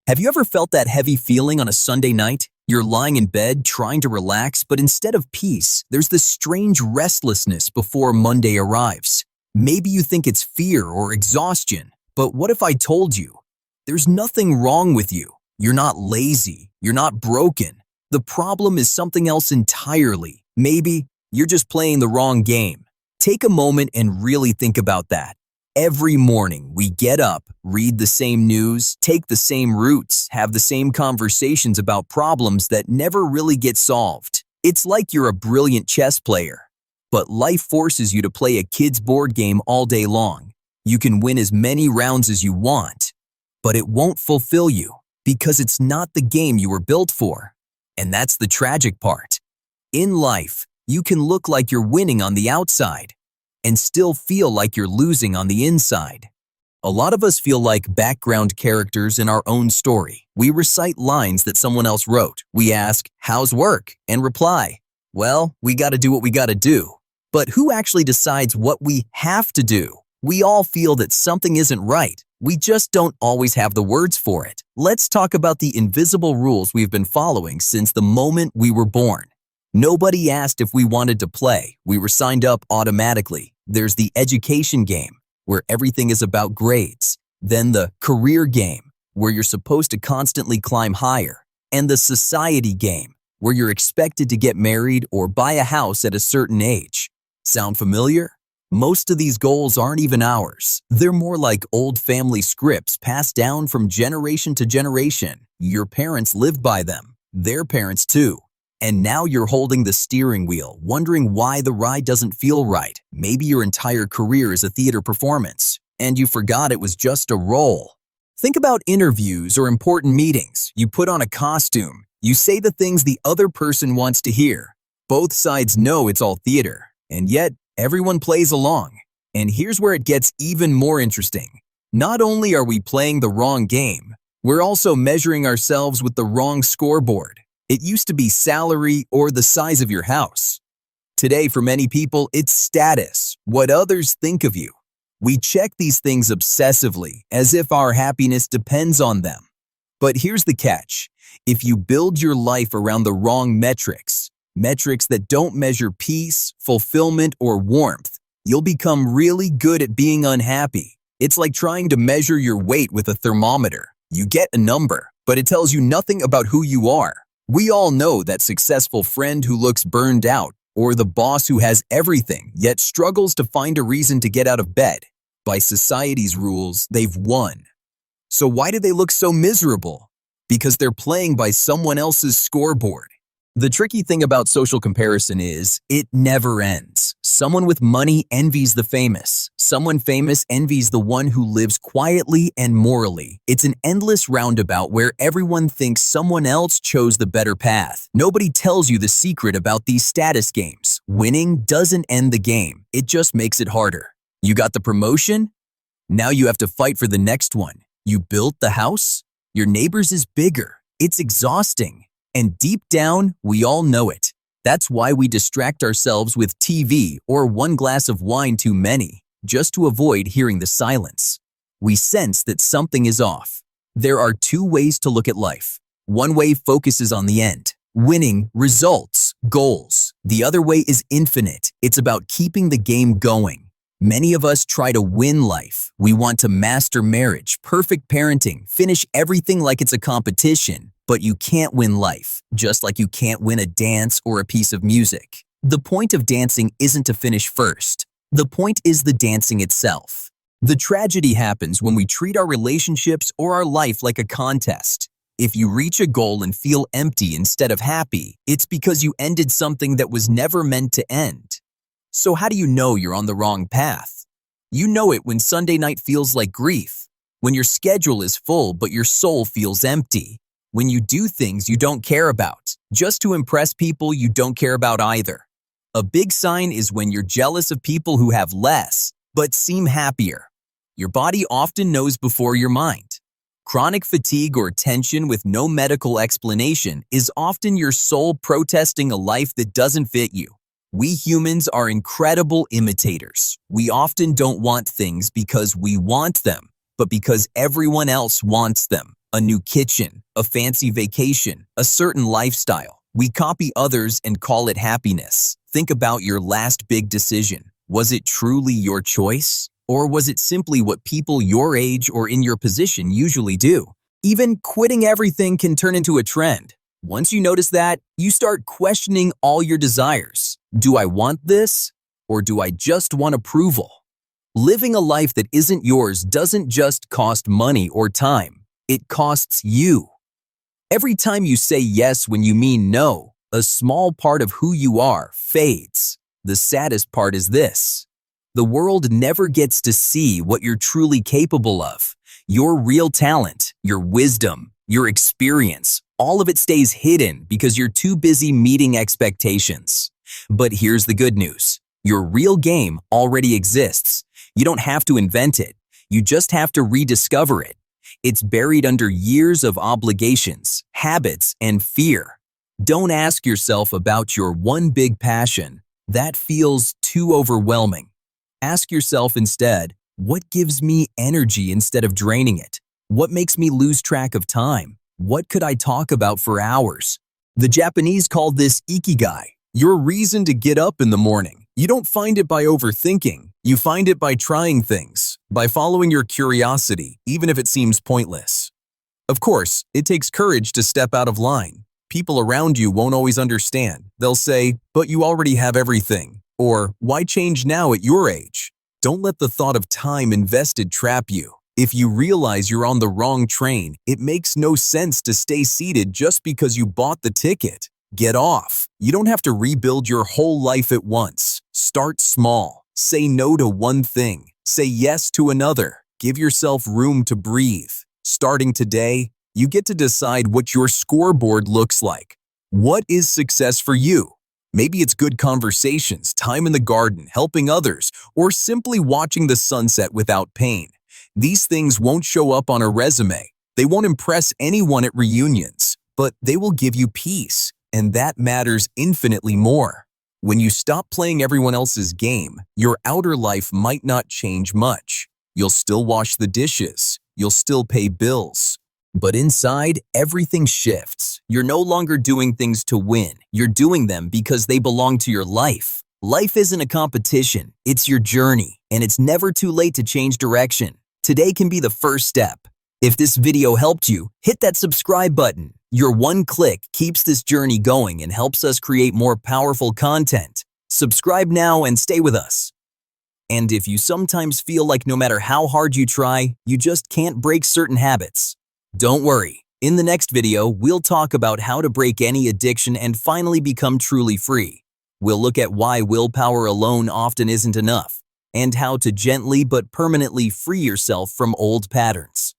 Have you ever felt that heavy feeling on a Sunday night? You're lying in bed trying to relax, but instead of peace, there's this strange restlessness before Monday arrives. Maybe you think it's fear or exhaustion, but what if I told you? There's nothing wrong with you. You're not lazy. You're not broken. The problem is something else entirely. Maybe you're just playing the wrong game. Take a moment and really think about that. Every morning, we get up, read the same news, take the same routes, have the same conversations about problems that never really get solved. It's like you're a brilliant chess player, but life forces you to play a kid's board game all day long. You can win as many rounds as you want, but it won't fulfill you because it's not the game you were built for. And that's the tragic part. In life, you can look like you're winning on the outside and still feel like you're losing on the inside. A lot of us feel like background characters in our own story. We recite lines that someone else wrote. We ask, "How's work?" and reply, "Well, we gotta do what we gotta do." But who actually decides what we have to do? We all feel that something isn't right. We just don't always have the words for it. Let's talk about the invisible rules we've been following since the moment we were born. Nobody asked if we wanted to play. We were signed up automatically. There's the education game, where everything is about grades. Then the career game, where you're supposed to constantly climb higher. And the society game, where you're expected to get married or buy a house at a certain age. Sound familiar? Most of these goals aren't even ours. They're more like old family scripts passed down from generation to generation. Your parents lived by them, their parents too. And now you're holding the steering wheel, wondering why the ride doesn't feel right. Maybe your entire career is a theater performance, and you forgot it was just a role. Think about interviews or important meetings. You put on a costume. You say the things the other person wants to hear. Both sides know it's all theater, and yet everyone plays along. And here's where it gets even more interesting. Not only are we playing the wrong game, we're also measuring ourselves with the wrong scoreboard. It used to be salary or the size of your house. Today, for many people, it's status, what others think of you. We check these things obsessively, as if our happiness depends on them. But here's the catch. If you build your life around the wrong metrics that don't measure peace, fulfillment, or warmth, you'll become really good at being unhappy. It's like trying to measure your weight with a thermometer. You get a number, but it tells you nothing about who you are. We all know that successful friend who looks burned out, or the boss who has everything yet struggles to find a reason to get out of bed. By society's rules, they've won. So why do they look so miserable? Because they're playing by someone else's scoreboard. The tricky thing about social comparison is it never ends. Someone with money envies the famous. Someone famous envies the one who lives quietly and morally. It's an endless roundabout where everyone thinks someone else chose the better path. Nobody tells you the secret about these status games. Winning doesn't end the game. It just makes it harder. You got the promotion? Now you have to fight for the next one. You built the house? Your neighbor's is bigger. It's exhausting. And deep down, we all know it. That's why we distract ourselves with TV or one glass of wine too many, just to avoid hearing the silence. We sense that something is off. There are two ways to look at life. One way focuses on the end, winning, results, goals. The other way is infinite. It's about keeping the game going. Many of us try to win life. We want to master marriage, perfect parenting, finish everything like it's a competition. But you can't win life, just like you can't win a dance or a piece of music. The point of dancing isn't to finish first. The point is the dancing itself. The tragedy happens when we treat our relationships or our life like a contest. If you reach a goal and feel empty instead of happy, it's because you ended something that was never meant to end. So how do you know you're on the wrong path? You know it when Sunday night feels like grief, when your schedule is full but your soul feels empty. When you do things you don't care about, just to impress people you don't care about either. A big sign is when you're jealous of people who have less, but seem happier. Your body often knows before your mind. Chronic fatigue or tension with no medical explanation is often your soul protesting a life that doesn't fit you. We humans are incredible imitators. We often don't want things because we want them, but because everyone else wants them. A new kitchen, a fancy vacation, a certain lifestyle. We copy others and call it happiness. Think about your last big decision. Was it truly your choice? Or was it simply what people your age or in your position usually do? Even quitting everything can turn into a trend. Once you notice that, you start questioning all your desires. Do I want this? Or do I just want approval? Living a life that isn't yours doesn't just cost money or time. It costs you. Every time you say yes when you mean no, a small part of who you are fades. The saddest part is this: the world never gets to see what you're truly capable of. Your real talent, your wisdom, your experience, all of it stays hidden because you're too busy meeting expectations. But here's the good news. Your real game already exists. You don't have to invent it. You just have to rediscover it. It's buried under years of obligations, habits, and fear. Don't ask yourself about your one big passion. That feels too overwhelming. Ask yourself instead, what gives me energy instead of draining it? What makes me lose track of time? What could I talk about for hours? The Japanese call this ikigai, your reason to get up in the morning. You don't find it by overthinking. You find it by trying things, by following your curiosity, even if it seems pointless. Of course, it takes courage to step out of line. People around you won't always understand. They'll say, "But you already have everything," or "Why change now at your age?" Don't let the thought of time invested trap you. If you realize you're on the wrong train, it makes no sense to stay seated just because you bought the ticket. Get off. You don't have to rebuild your whole life at once. Start small. Say no to one thing. Say yes to another. Give yourself room to breathe. Starting today, you get to decide what your scoreboard looks like. What is success for you? Maybe it's good conversations, time in the garden, helping others, or simply watching the sunset without pain. These things won't show up on a resume. They won't impress anyone at reunions, but they will give you peace, and that matters infinitely more. When you stop playing everyone else's game, your outer life might not change much. You'll still wash the dishes. You'll still pay bills. But inside, everything shifts. You're no longer doing things to win. You're doing them because they belong to your life. Life isn't a competition. It's your journey, and it's never too late to change direction. Today can be the first step. If this video helped you, hit that subscribe button. Your one click keeps this journey going and helps us create more powerful content. Subscribe now and stay with us. And if you sometimes feel like no matter how hard you try, you just can't break certain habits, don't worry. In the next video, we'll talk about how to break any addiction and finally become truly free. We'll look at why willpower alone often isn't enough, and how to gently but permanently free yourself from old patterns.